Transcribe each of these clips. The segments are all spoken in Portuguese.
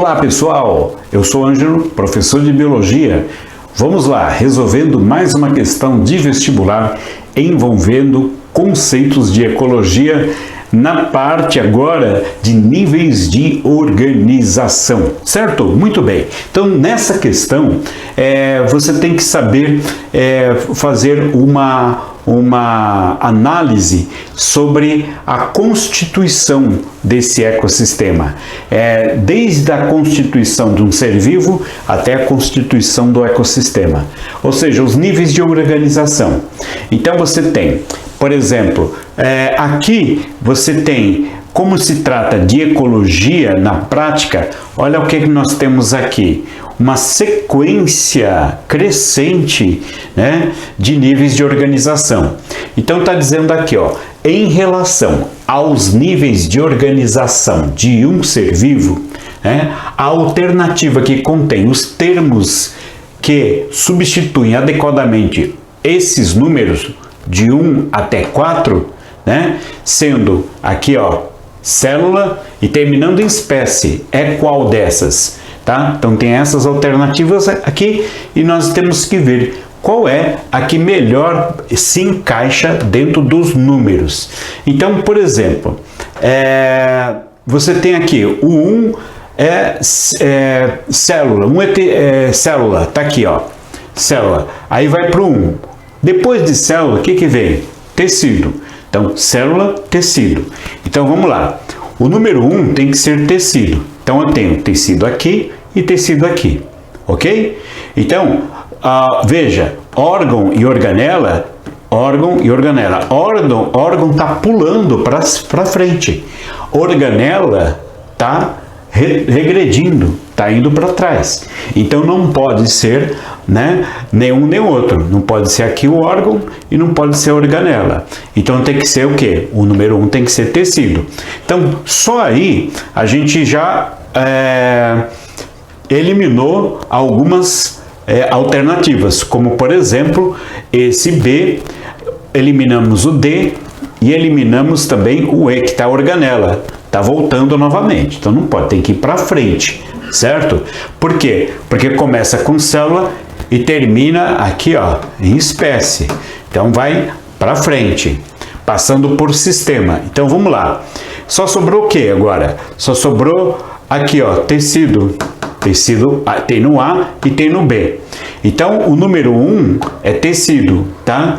Olá pessoal, eu sou Ângelo, professor de Biologia. Vamos lá, resolvendo mais uma questão de vestibular envolvendo conceitos de ecologia na parte agora de níveis de organização, certo? Muito bem. Então, nessa questão, você tem que saber fazer uma análise sobre a constituição desse ecossistema, desde a constituição de um ser vivo até a constituição do ecossistema, ou seja, os níveis de organização. Então você tem, por exemplo, aqui você tem, como se trata de ecologia na prática, olha o que nós temos aqui, uma sequência crescente, né, de níveis de organização. Então está dizendo aqui, ó, em relação aos níveis de organização de um ser vivo, né, a alternativa que contém os termos que substituem adequadamente esses números de 1 até 4, né, sendo aqui, ó, célula e terminando em espécie, é qual dessas? Tá? Então tem essas alternativas aqui e nós temos que ver qual é a que melhor se encaixa dentro dos números. Então, por exemplo, você tem aqui o 1 célula, célula, tá aqui, ó, célula, aí vai para o 1. Depois de célula, o que vem? Tecido. Então, célula, tecido. Então, vamos lá. O número 1 tem que ser tecido. Então, eu tenho tecido aqui e tecido aqui. Ok? Então, veja, órgão e organela, órgão e organela. Órgão está pulando para frente. Organela está regredindo, está indo para trás. Então, não pode ser, né, nenhum nem outro. Não pode ser aqui o órgão e não pode ser a organela. Então tem que ser o quê? O número 1 tem que ser tecido. Então só aí a gente já eliminou algumas alternativas, como por exemplo esse B, eliminamos o D e eliminamos também o E, que está a organela. Está voltando novamente, então não pode, tem que ir para frente, certo? Por quê? Porque começa com célula e termina aqui, ó, em espécie. Então vai para frente, passando por sistema. Então vamos lá. Só sobrou o que agora? Só sobrou aqui, ó, tecido. Tecido tem no A e tem no B. Então o número 1 é tecido, tá?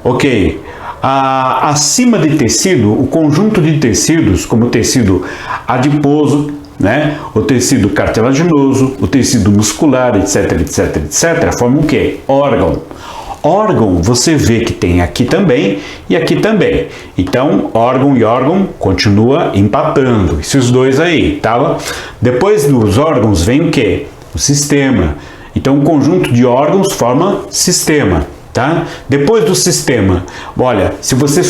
Ok. Acima de tecido, o conjunto de tecidos, como o tecido adiposo, né, o tecido cartilaginoso, o tecido muscular, etc, etc, etc, formam o quê? Órgão. Órgão, você vê que tem aqui também e aqui também. Então, órgão e órgão continua empatando. Esses dois aí, tá? Depois dos órgãos vem o quê? O sistema. Então, o conjunto de órgãos forma sistema. Tá? Depois do sistema, olha, se você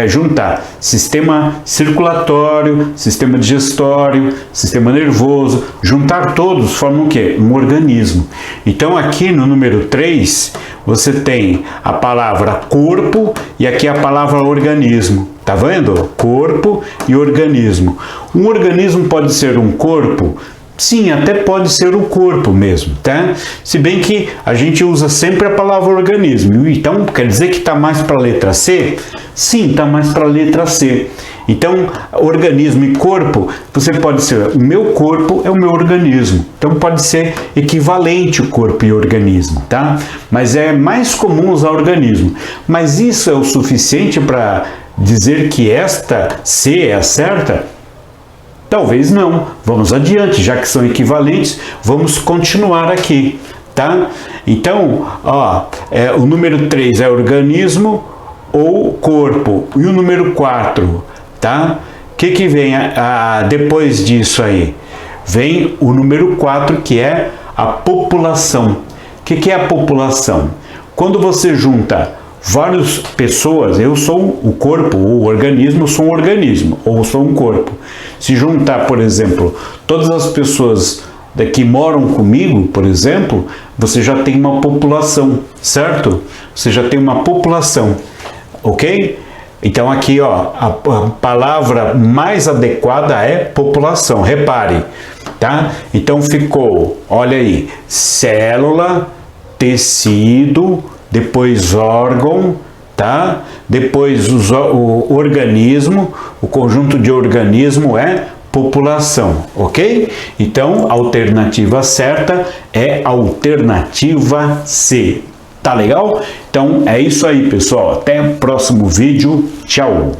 juntar sistema circulatório, sistema digestório, sistema nervoso, juntar todos formam o quê? Um organismo. Então aqui no número 3, você tem a palavra corpo e aqui a palavra organismo. Tá vendo? Corpo e organismo. Um organismo pode ser um corpo? Sim, até pode ser o corpo mesmo, tá? Se bem que a gente usa sempre a palavra organismo. Então, quer dizer que está mais para a letra C? Sim, está mais para a letra C. Então, organismo e corpo, você pode ser, o meu corpo é o meu organismo. Então, pode ser equivalente o corpo e organismo, tá? Mas é mais comum usar organismo. Mas isso é o suficiente para dizer que esta C é a certa? Talvez não. Vamos adiante, já que são equivalentes, vamos continuar aqui, tá? Então, ó, o número 3 é organismo ou corpo, e o número 4, tá? O que vem depois disso aí? Vem o número 4, que é a população. O que é a população? Quando você junta várias pessoas, eu sou o corpo, o organismo, sou um organismo, ou sou um corpo. Se juntar, por exemplo, todas as pessoas que moram comigo, por exemplo, você já tem uma população, certo? Você já tem uma população, ok? Então aqui, ó, a palavra mais adequada é população. Repare, tá? Então ficou, olha aí, célula, tecido, depois órgão, tá? Depois o organismo, o conjunto de organismo é população, ok? Então, a alternativa certa é a alternativa C. Tá legal? Então, é isso aí, pessoal. Até o próximo vídeo. Tchau!